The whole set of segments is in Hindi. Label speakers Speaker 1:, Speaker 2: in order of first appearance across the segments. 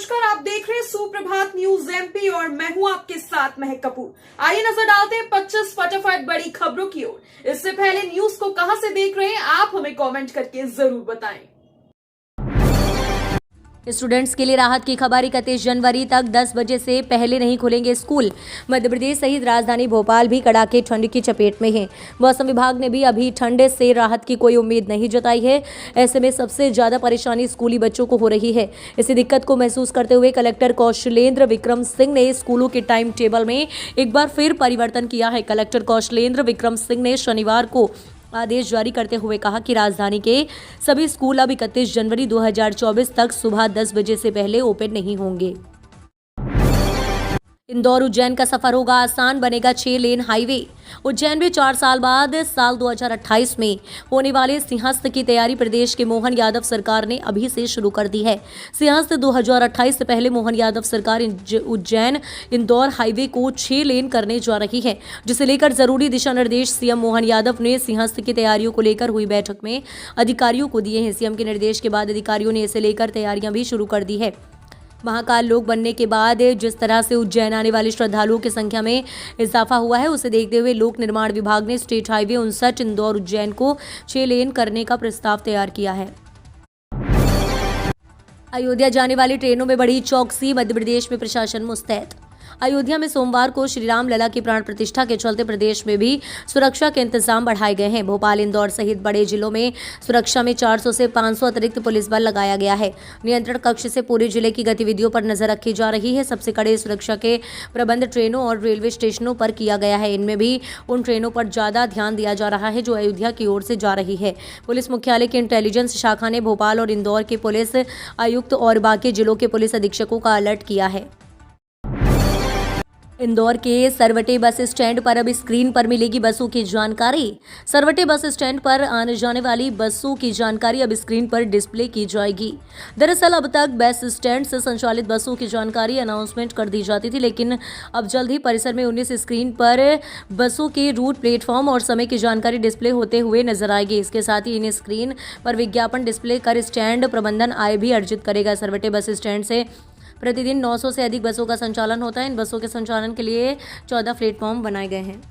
Speaker 1: नमस्कार, आप देख रहे हैं सुप्रभात न्यूज एमपी और मैं हूं आपके साथ महक कपूर। आइए नजर डालते हैं 25 फटाफट बड़ी खबरों की ओर। इससे पहले न्यूज को कहां से देख रहे हैं आप हमें कमेंट करके जरूर बताएं।
Speaker 2: स्टूडेंट्स के लिए राहत की खबर। 31 जनवरी तक 10 बजे से पहले नहीं खुलेंगे स्कूल। मध्य प्रदेश सहित राजधानी भोपाल भी कड़ाके ठंड की चपेट में है। मौसम विभाग ने भी अभी ठंड से राहत की कोई उम्मीद नहीं जताई है। ऐसे में सबसे ज्यादा परेशानी स्कूली बच्चों को हो रही है। इसी दिक्कत को महसूस करते हुए कलेक्टर कौशलेंद्र विक्रम सिंह ने स्कूलों के टाइम टेबल में एक बार फिर परिवर्तन किया है। कलेक्टर कौशलेंद्र विक्रम सिंह ने शनिवार को आदेश जारी करते हुए कहा कि राजधानी के सभी स्कूल अब 31 जनवरी 2024 तक सुबह 10 बजे से पहले ओपन नहीं होंगे। इंदौर उज्जैन का सफर होगा आसान, बनेगा 6 लेन हाईवे। उज्जैन में 4 साल बाद साल 2028 में होने वाले सिंहस्थ की तैयारी प्रदेश के मोहन यादव सरकार ने अभी से शुरू कर दी है। सिंहस्थ 2028 से पहले मोहन यादव सरकार उज्जैन इंदौर हाईवे को 6 लेन करने जा रही है, जिसे लेकर जरूरी दिशा निर्देश सीएम मोहन यादव ने सिंहस्थ की तैयारियों को लेकर हुई बैठक में अधिकारियों को दिए हैं। सीएम के निर्देश के बाद अधिकारियों ने इसे लेकर तैयारियां भी शुरू कर दी है। महाकाल लोक बनने के बाद जिस तरह से उज्जैन आने वाले श्रद्धालुओं की संख्या में इजाफा हुआ है, उसे देखते हुए लोक निर्माण विभाग ने स्टेट हाईवे 59 इंदौर उज्जैन को 6 लेन करने का प्रस्ताव तैयार किया है। अयोध्या जाने वाली ट्रेनों में बढ़ी चौकसी, मध्य प्रदेश में प्रशासन मुस्तैद। अयोध्या में सोमवार को श्री राम लला की प्राण प्रतिष्ठा के चलते प्रदेश में भी सुरक्षा के इंतजाम बढ़ाए गए हैं। भोपाल, इंदौर सहित बड़े जिलों में सुरक्षा में 400 से 500 अतिरिक्त पुलिस बल लगाया गया है। नियंत्रण कक्ष से पूरे जिले की गतिविधियों पर नजर रखी जा रही है। सबसे कड़े सुरक्षा के प्रबंध ट्रेनों और रेलवे स्टेशनों पर किया गया है। इनमें भी उन ट्रेनों पर ज्यादा ध्यान दिया जा रहा है जो अयोध्या की ओर से जा रही है। पुलिस मुख्यालय की इंटेलिजेंस शाखा ने भोपाल और इंदौर के पुलिस आयुक्त और बाकी जिलों के पुलिस अधीक्षकों का अलर्ट किया है। इंदौर के सरवटे बस स्टैंड पर अब स्क्रीन पर मिलेगी बसों की जानकारी। सरवटे बस स्टैंड पर आने जाने वाली बसों की जानकारी अब स्क्रीन पर डिस्प्ले की जाएगी। दरअसल अब तक बस स्टैंड से संचालित बसों की जानकारी अनाउंसमेंट कर दी जाती थी, लेकिन अब जल्द ही परिसर में 19 स्क्रीन पर बसों के रूट, प्लेटफॉर्म और समय की जानकारी डिस्प्ले होते हुए नजर आएगी। इसके साथ ही इन स्क्रीन पर विज्ञापन डिस्प्ले कर स्टैंड प्रबंधन आय भी अर्जित करेगा। सरवटे बस स्टैंड से प्रतिदिन 900 से अधिक बसों का संचालन होता है। इन बसों के संचालन के लिए 14 प्लेटफॉर्म बनाए गए हैं।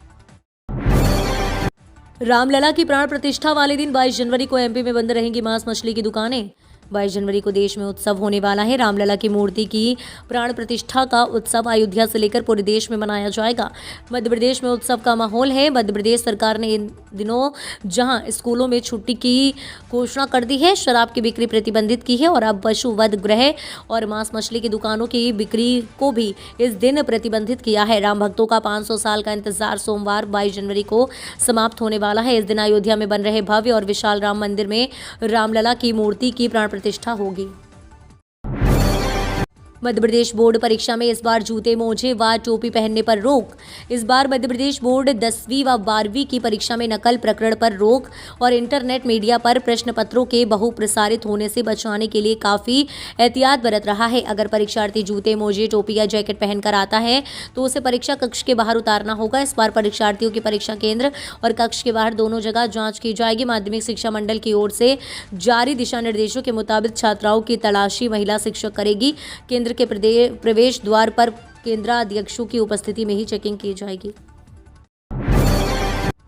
Speaker 2: रामलला की प्राण प्रतिष्ठा वाले दिन 22 जनवरी को एमपी में बंद रहेंगी मांस मछली की दुकानें। 22 जनवरी को देश में उत्सव होने वाला है। रामलला की मूर्ति की प्राण प्रतिष्ठा का उत्सव अयोध्या से लेकर पूरे देश में मनाया जाएगा। मध्य प्रदेश में उत्सव का माहौल है। मध्य प्रदेश सरकार ने इन दिनों जहां स्कूलों में छुट्टी की घोषणा कर दी है, शराब की बिक्री प्रतिबंधित की है और अब पशु वध गृह और मांस मछली की दुकानों की बिक्री को भी इस दिन प्रतिबंधित किया है। राम भक्तों का 500 साल का इंतजार सोमवार 22 जनवरी को समाप्त होने वाला है। इस दिन अयोध्या में बन रहे भव्य और विशाल राम मंदिर में रामलला की मूर्ति की प्राण प्रतिष्ठा होगी। मध्य प्रदेश बोर्ड परीक्षा में इस बार जूते, मोजे व टोपी पहनने पर रोक। इस बार मध्य प्रदेश बोर्ड 10वीं व 12वीं की परीक्षा में नकल प्रकरण पर रोक और इंटरनेट मीडिया पर प्रश्न पत्रों के बहुप्रसारित होने से बचाने के लिए काफी एहतियात बरत रहा है। अगर परीक्षार्थी जूते, मोजे, टोपी या जैकेट पहनकर आता है तो उसे परीक्षा कक्ष के बाहर उतारना होगा। इस बार परीक्षार्थियों की परीक्षा केंद्र और कक्ष के बाहर दोनों जगह जाँच की जाएगी। माध्यमिक शिक्षा मंडल की ओर से जारी दिशा निर्देशों के मुताबिक छात्राओं की तलाशी महिला शिक्षक करेगी। केंद्र के प्रवेश द्वार पर केंद्राध्यक्षों की उपस्थिति में ही चेकिंग की जाएगी।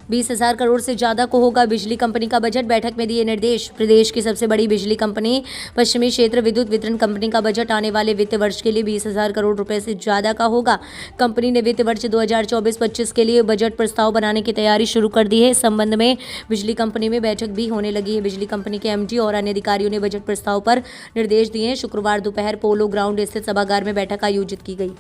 Speaker 2: 20,000 करोड़ से ज्यादा को होगा बिजली कंपनी का बजट, बैठक में दिए निर्देश। प्रदेश की सबसे बड़ी बिजली कंपनी पश्चिमी क्षेत्र विद्युत वितरण कंपनी का बजट आने वाले वित्त वर्ष के लिए 20,000 करोड़ रुपए से ज्यादा का होगा। कंपनी ने वित्त वर्ष 2024-25 के लिए बजट प्रस्ताव बनाने की तैयारी शुरू कर दी है। इस संबंध में बिजली कंपनी में बैठक भी होने लगी है। बिजली कंपनी के एमडी और अन्य अधिकारियों ने बजट प्रस्ताव पर निर्देश दिए हैं। शुक्रवार दोपहर पोलो ग्राउंड स्थित सभागार में बैठक आयोजित की गई।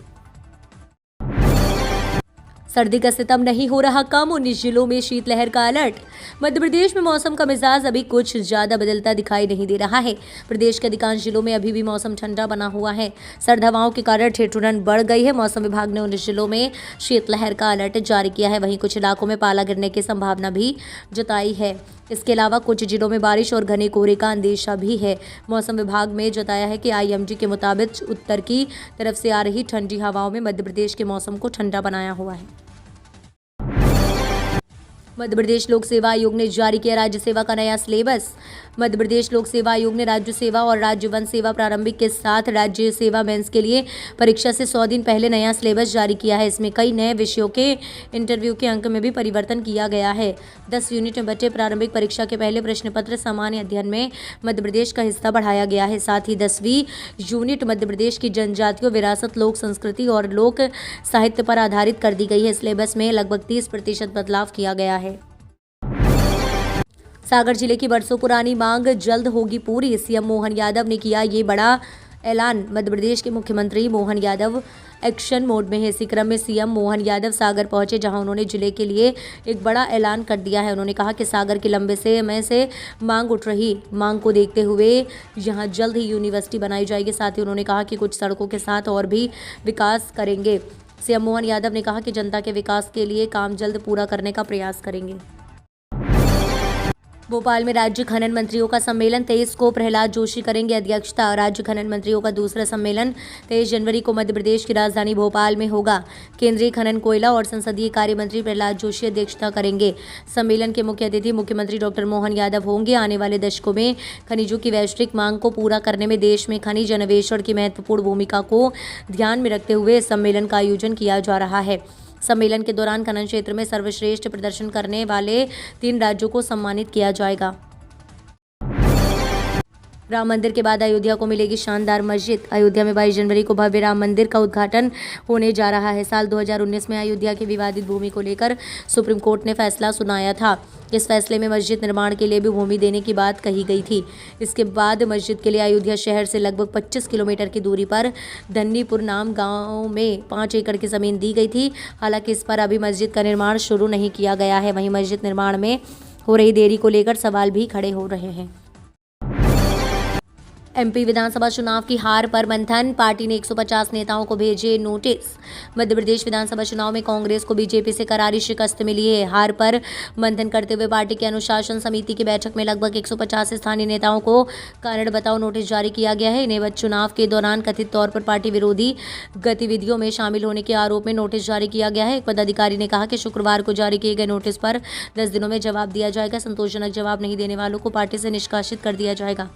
Speaker 2: सर्दी का सितम नहीं हो रहा कम, 19 जिलों में शीतलहर का अलर्ट। मध्य प्रदेश में मौसम का मिजाज अभी कुछ ज्यादा बदलता दिखाई नहीं दे रहा है। प्रदेश के अधिकांश जिलों में अभी भी मौसम ठंडा बना हुआ है। सर्द हवाओं के कारण ठिठुरन बढ़ गई है। मौसम विभाग ने 19 जिलों में शीतलहर का अलर्ट जारी किया है। वहीं कुछ इलाकों में पाला गिरने की संभावना भी जताई है। इसके अलावा कुछ जिलों में बारिश और घने कोहरे का अंदेशा भी है। मौसम विभाग में जताया है कि आईएमडी के मुताबिक उत्तर की तरफ से आ रही ठंडी हवाओं में मध्य प्रदेश के मौसम को ठंडा बनाया हुआ है। मध्य प्रदेश लोक सेवा आयोग ने जारी किया राज्य सेवा का नया सिलेबस। मध्य प्रदेश लोक सेवा आयोग ने राज्य सेवा और राज्य वन सेवा प्रारंभिक के साथ राज्य सेवा मेंस के लिए परीक्षा से 100 दिन पहले नया सिलेबस जारी किया है। इसमें कई नए विषयों के इंटरव्यू के अंक में भी परिवर्तन किया गया है। 10 यूनिट में बचे प्रारंभिक परीक्षा के पहले प्रश्न पत्र सामान्य अध्ययन में मध्य प्रदेश का हिस्सा बढ़ाया गया है। साथ ही 10वीं यूनिट मध्य प्रदेश की जनजातियों, विरासत, लोक संस्कृति और लोक साहित्य पर आधारित कर दी गई है। सिलेबस में लगभग 30% बदलाव किया गया है। सागर जिले की बरसों पुरानी मांग जल्द होगी पूरी, सीएम मोहन यादव ने किया ये बड़ा ऐलान। मध्य प्रदेश के मुख्यमंत्री मोहन यादव एक्शन मोड में है। इसी क्रम में सीएम मोहन यादव सागर पहुंचे, जहां उन्होंने जिले के लिए एक बड़ा ऐलान कर दिया है। उन्होंने कहा कि सागर की लंबे समय से मांग उठ रही मांग को देखते हुए यहां जल्द ही यूनिवर्सिटी बनाई जाएगी। साथ ही उन्होंने कहा कि कुछ सड़कों के साथ और भी विकास करेंगे। सीएम मोहन यादव ने कहा कि जनता के विकास के लिए काम जल्द पूरा करने का प्रयास करेंगे। भोपाल में राज्य खनन मंत्रियों का सम्मेलन 23 को प्रहलाद जोशी करेंगे अध्यक्षता। राज्य खनन मंत्रियों का दूसरा सम्मेलन 23 जनवरी को मध्य प्रदेश की राजधानी भोपाल में होगा। केंद्रीय खनन, कोयला और संसदीय कार्य मंत्री प्रहलाद जोशी अध्यक्षता करेंगे। सम्मेलन के मुख्य अतिथि मुख्यमंत्री डॉक्टर मोहन यादव होंगे। आने वाले दशकों में खनिजों की वैश्विक मांग को पूरा करने में देश में खनिज अन्वेषण की महत्वपूर्ण भूमिका को ध्यान में रखते हुए इस सम्मेलन का आयोजन किया जा रहा है। सम्मेलन के दौरान खनन क्षेत्र में सर्वश्रेष्ठ प्रदर्शन करने वाले 3 राज्यों को सम्मानित किया जाएगा। राम मंदिर के बाद अयोध्या को मिलेगी शानदार मस्जिद। अयोध्या में 22 जनवरी को भव्य राम मंदिर का उद्घाटन होने जा रहा है। साल 2019 में अयोध्या की विवादित भूमि को लेकर सुप्रीम कोर्ट ने फैसला सुनाया था। इस फैसले में मस्जिद निर्माण के लिए भी भूमि देने की बात कही गई थी। इसके बाद मस्जिद के लिए अयोध्या शहर से लगभग 25 किलोमीटर की दूरी पर धन्नीपुर नाम गांव में 5 एकड़ की जमीन दी गई थी। हालांकि इस पर अभी मस्जिद का निर्माण शुरू नहीं किया गया है। वहीं मस्जिद निर्माण में हो रही देरी को लेकर सवाल भी खड़े हो रहे हैं। एमपी विधानसभा चुनाव की हार पर मंथन, पार्टी ने 150 नेताओं को भेजे नोटिस। मध्य प्रदेश विधानसभा चुनाव में कांग्रेस को बीजेपी से करारी शिकस्त मिली है। हार पर मंथन करते हुए पार्टी की अनुशासन समिति की बैठक में लगभग 150 स्थानीय नेताओं को कारण बताओ नोटिस जारी किया गया है। इन्हें चुनाव के दौरान कथित तौर पर पार्टी विरोधी गतिविधियों में शामिल होने के आरोप में नोटिस जारी किया गया है। एक पदाधिकारी ने कहा कि शुक्रवार को जारी किए गए नोटिस पर 10 दिनों में जवाब दिया जाएगा। संतोषजनक जवाब नहीं देने वालों को पार्टी से निष्कासित कर दिया जाएगा।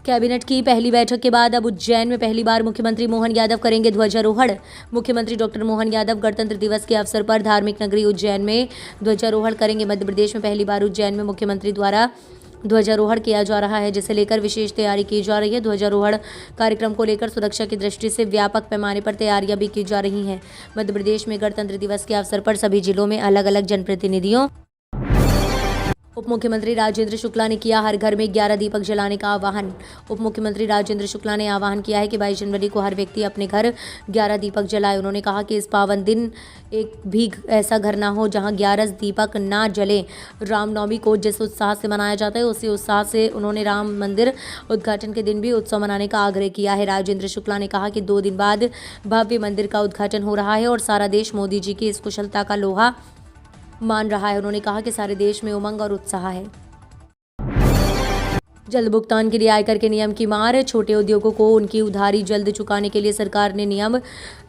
Speaker 2: कैबिनेट की पहली बैठक के बाद अब उज्जैन में पहली बार मुख्यमंत्री मोहन यादव करेंगे ध्वजारोहण। मुख्यमंत्री डॉक्टर मोहन यादव गणतंत्र दिवस के अवसर पर धार्मिक नगरी उज्जैन में ध्वजारोहण करेंगे। मध्य प्रदेश में पहली बार उज्जैन में मुख्यमंत्री द्वारा ध्वजारोहण किया जा रहा है, जिसे लेकर विशेष तैयारी की जा रही है। ध्वजारोहण कार्यक्रम को लेकर सुरक्षा की दृष्टि से व्यापक पैमाने पर तैयारियां भी की जा रही हैं। मध्य प्रदेश में गणतंत्र दिवस के अवसर पर सभी जिलों में अलग अलग जनप्रतिनिधियों उप मुख्यमंत्री राजेंद्र शुक्ला ने किया हर घर में 11 दीपक जलाने का आह्वान। उप मुख्यमंत्री राजेंद्र शुक्ला ने आह्वान किया है कि 22 जनवरी को हर व्यक्ति अपने घर 11 दीपक जलाए। उन्होंने कहा कि इस पावन दिन एक भी ऐसा घर ना हो जहां 11 दीपक ना जले। रामनवमी को जिस उत्साह से मनाया जाता है उसी उत्साह से उन्होंने राम मंदिर उद्घाटन के दिन भी उत्सव मनाने का आग्रह किया है। राजेंद्र शुक्ला ने कहा कि 2 दिन बाद भव्य मंदिर का उद्घाटन हो रहा है और सारा देश मोदी जी की इस कुशलता का लोहा मान रहा है। उन्होंने कहा कि सारे देश में उमंग और उत्साह है। जल्द भुगतान के लिए आयकर के नियम की मार। छोटे उद्योगों को उनकी उधारी जल्द चुकाने के लिए सरकार ने नियम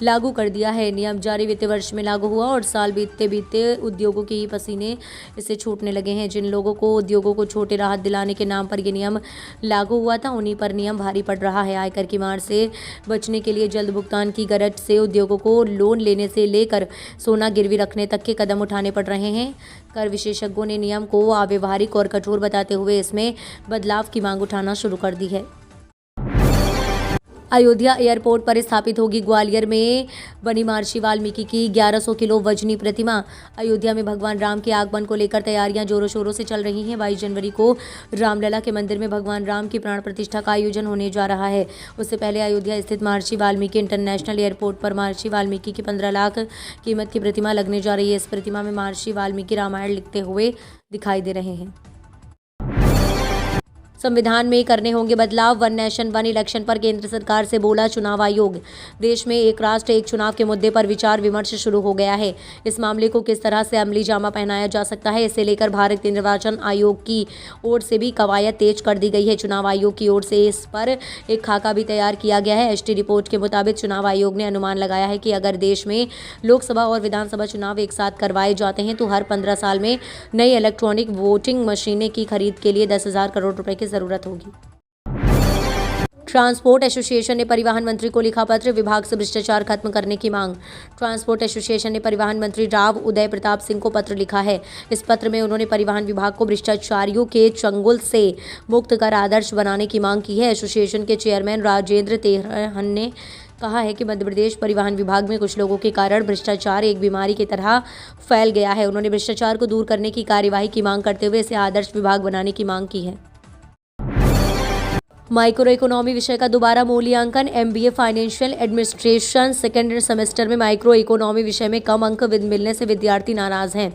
Speaker 2: लागू कर दिया है। नियम जारी वित्तीय वर्ष में लागू हुआ और साल बीतते बीतते उद्योगों के ही पसीने इससे छूटने लगे हैं। जिन लोगों को उद्योगों को छोटे राहत दिलाने के नाम पर ये नियम लागू हुआ था, उन्हीं पर नियम भारी पड़ रहा है। आयकर की मार से बचने के लिए जल्द भुगतान की गरज से उद्योगों को लोन लेने से लेकर सोना गिरवी रखने तक के कदम उठाने पड़ रहे हैं। कर विशेषज्ञों ने नियम को अव्यवहारिक और कठोर बताते हुए इसमें बदलाव की मांग उठाना शुरू कर दी है। अयोध्या एयरपोर्ट पर स्थापित होगी ग्वालियर में बनी महर्षि वाल्मीकि की 1100 किलो वजनी प्रतिमा। अयोध्या में भगवान राम के आगमन को लेकर तैयारियां जोरों शोरों से चल रही हैं। 22 जनवरी को रामलला के मंदिर में भगवान राम की प्राण प्रतिष्ठा का आयोजन होने जा रहा है। उससे पहले अयोध्या स्थित महर्षि वाल्मीकि इंटरनेशनल एयरपोर्ट पर महर्षि वाल्मीकि की 15 लाख कीमत की प्रतिमा लगने जा रही है। इस प्रतिमा में महर्षि वाल्मीकि रामायण लिखते हुए दिखाई दे रहे हैं। संविधान में करने होंगे बदलाव। वन नेशन वन इलेक्शन पर केंद्र सरकार से बोला चुनाव आयोग। देश में एक राष्ट्र एक चुनाव के मुद्दे पर विचार विमर्श शुरू हो गया है। इस मामले को किस तरह से अमली जामा पहनाया जा सकता है, इसे लेकर भारतीय निर्वाचन आयोग की ओर से भी कवायद तेज कर दी गई है। चुनाव आयोग की ओर से इस पर एक खाका भी तैयार किया गया है। एसटी रिपोर्ट के मुताबिक चुनाव आयोग ने अनुमान लगाया है कि अगर देश में लोकसभा और विधानसभा चुनाव एक साथ करवाए जाते हैं तो हर 15 साल में नई इलेक्ट्रॉनिक वोटिंग मशीनें की खरीद के लिए 10,000 करोड़ रुपए की जरूरत होगी। ट्रांसपोर्ट एसोसिएशन ने परिवहन मंत्री को लिखा पत्र, विभाग से भ्रष्टाचार खत्म करने की मांग। ट्रांसपोर्ट एसोसिएशन ने परिवहन मंत्री राव उदय प्रताप सिंह को पत्र लिखा है। इस पत्र में उन्होंने परिवहन विभाग को भ्रष्टाचारियों के चंगुल से मुक्त कर आदर्श बनाने की मांग की है। एसोसिएशन के चेयरमैन राजेंद्र तेहरन ने कहा है कि मध्य प्रदेश परिवहन विभाग में कुछ लोगों के कारण भ्रष्टाचार एक बीमारी की तरह फैल गया है। उन्होंने भ्रष्टाचार को दूर करने की कार्यवाही की मांग करते हुए इसे आदर्श विभाग बनाने की मांग की है। माइक्रो इकोनॉमी विषय का दोबारा मूल्यांकन। MBA financial administration second semester में माइक्रो इकोनॉमी विषय में कम अंक मिलने से विद्यार्थी नाराज हैं।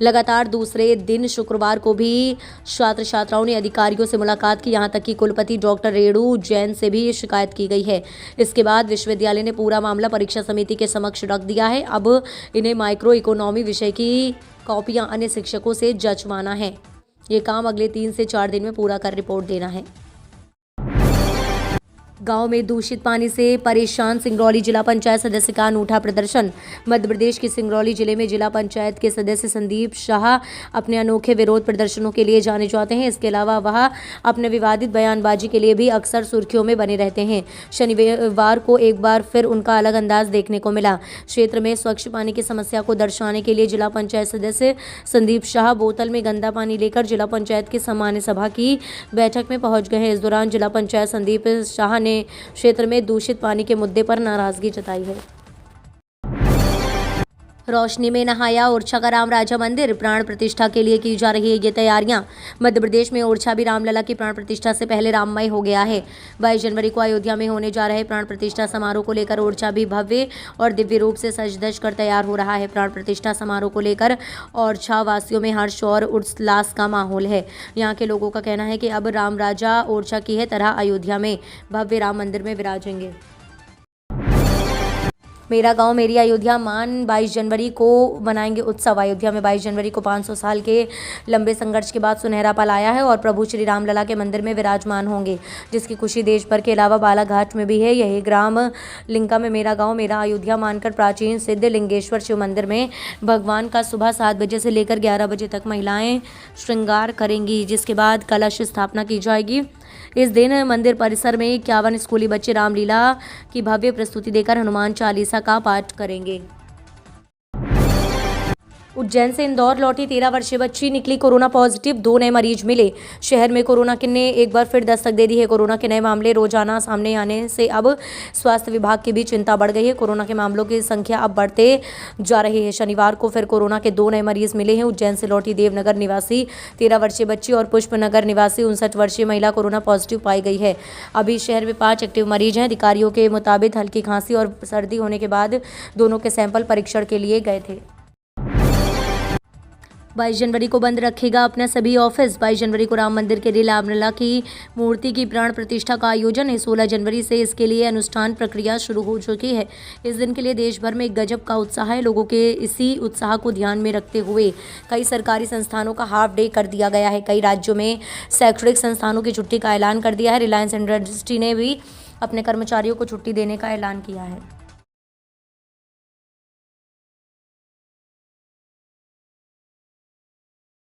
Speaker 2: लगातार दूसरे दिन शुक्रवार को भी छात्र छात्राओं ने अधिकारियों से मुलाकात की। यहां तक कि कुलपति डॉक्टर रेणु जैन से भी शिकायत की गई है। इसके बाद विश्वविद्यालय ने पूरा मामला परीक्षा समिति के समक्ष रख दिया है। अब इन्हें माइक्रो इकोनॉमी विषय की कॉपियां अन्य शिक्षकों से जचवाना है। ये काम अगले 3 से 4 दिन में पूरा कर रिपोर्ट देना है। गांव में दूषित पानी से परेशान सिंगरौली जिला पंचायत सदस्य का अनूठा प्रदर्शन। मध्य प्रदेश के सिंगरौली जिले में जिला पंचायत के सदस्य संदीप शाह अपने अनोखे विरोध प्रदर्शनों के लिए जाने जाते हैं। इसके अलावा वह अपने विवादित बयानबाजी के लिए भी अक्सर सुर्खियों में बने रहते हैं। शनिवार को एक बार फिर उनका अलग अंदाज देखने को मिला। क्षेत्र में स्वच्छ पानी की समस्या को दर्शाने के लिए जिला पंचायत सदस्य संदीप शाह बोतल में गंदा पानी लेकर जिला पंचायत की सामान्य सभा की बैठक में पहुंच गए हैं। इस दौरान जिला पंचायत संदीप शाह ने क्षेत्र में दूषित पानी के मुद्दे पर नाराजगी जताई है। रोशनी में नहाया ओरछा का राम राजा मंदिर। प्राण प्रतिष्ठा के लिए की जा रही है ये तैयारियां। मध्य प्रदेश में ओरछा भी रामलला की प्राण प्रतिष्ठा से पहले राममय हो गया है। 22 जनवरी को अयोध्या में होने जा रहे प्राण प्रतिष्ठा समारोह को लेकर ओरछा भी भव्य और दिव्य रूप से सज धज कर तैयार हो रहा है। प्राण प्रतिष्ठा समारोह को लेकर ओरछा वासियों में हर्ष और उल्लास का माहौल है। यहाँ के लोगों का कहना है कि अब राम राजा ओरछा की है तरह अयोध्या में भव्य राम मंदिर में विराजेंगे। मेरा गांव मेरी अयोध्या मान 22 जनवरी को मनाएंगे उत्सव। अयोध्या में 22 जनवरी को 500 साल के लंबे संघर्ष के बाद सुनहरा पल आया है और प्रभु श्री रामलला के मंदिर में विराजमान होंगे, जिसकी खुशी देश भर के अलावा बालाघाट में भी है। यही ग्राम लिंका में मेरा गांव मेरा अयोध्या मानकर प्राचीन सिद्ध लिंगेश्वर शिव मंदिर में भगवान का सुबह 7 बजे से लेकर 11 बजे तक महिलाएं श्रृंगार करेंगी, जिसके बाद कलश स्थापना की जाएगी। इस दिन मंदिर परिसर में 51 स्कूली बच्चे रामलीला की भव्य प्रस्तुति देकर हनुमान चालीसा का पाठ करेंगे। उज्जैन से इंदौर लौटी 13 वर्षीय बच्ची निकली कोरोना पॉजिटिव। 2 नए मरीज मिले। शहर में कोरोना ने एक बार फिर दस्तक दे दी है। कोरोना के नए मामले रोजाना सामने आने से अब स्वास्थ्य विभाग की भी चिंता बढ़ गई है। कोरोना के मामलों की संख्या अब बढ़ते जा रही है। शनिवार को फिर कोरोना के 2 नए मरीज मिले हैं। उज्जैन से लौटी देवनगर निवासी 13 वर्षीय बच्ची और पुष्पनगर निवासी 59 वर्षीय महिला कोरोना पॉजिटिव पाई गई है। अभी शहर में 5 एक्टिव मरीज हैं। अधिकारियों के मुताबिक हल्की खांसी और सर्दी होने के बाद दोनों के सैंपल परीक्षण के लिए गए थे। 22 जनवरी को बंद रखेगा अपने सभी ऑफिस। 22 जनवरी को राम मंदिर के लिए रामलला की मूर्ति की प्राण प्रतिष्ठा का आयोजन है। 16 जनवरी से इसके लिए अनुष्ठान प्रक्रिया शुरू हो चुकी है। इस दिन के लिए देश भर में एक गजब का उत्साह है। लोगों के इसी उत्साह को ध्यान में रखते हुए कई सरकारी संस्थानों का हाफ डे कर दिया गया है। कई राज्यों में शैक्षणिक संस्थानों की छुट्टी का ऐलान कर दिया है। रिलायंस इंडस्ट्री ने भी अपने कर्मचारियों को छुट्टी देने का ऐलान किया है।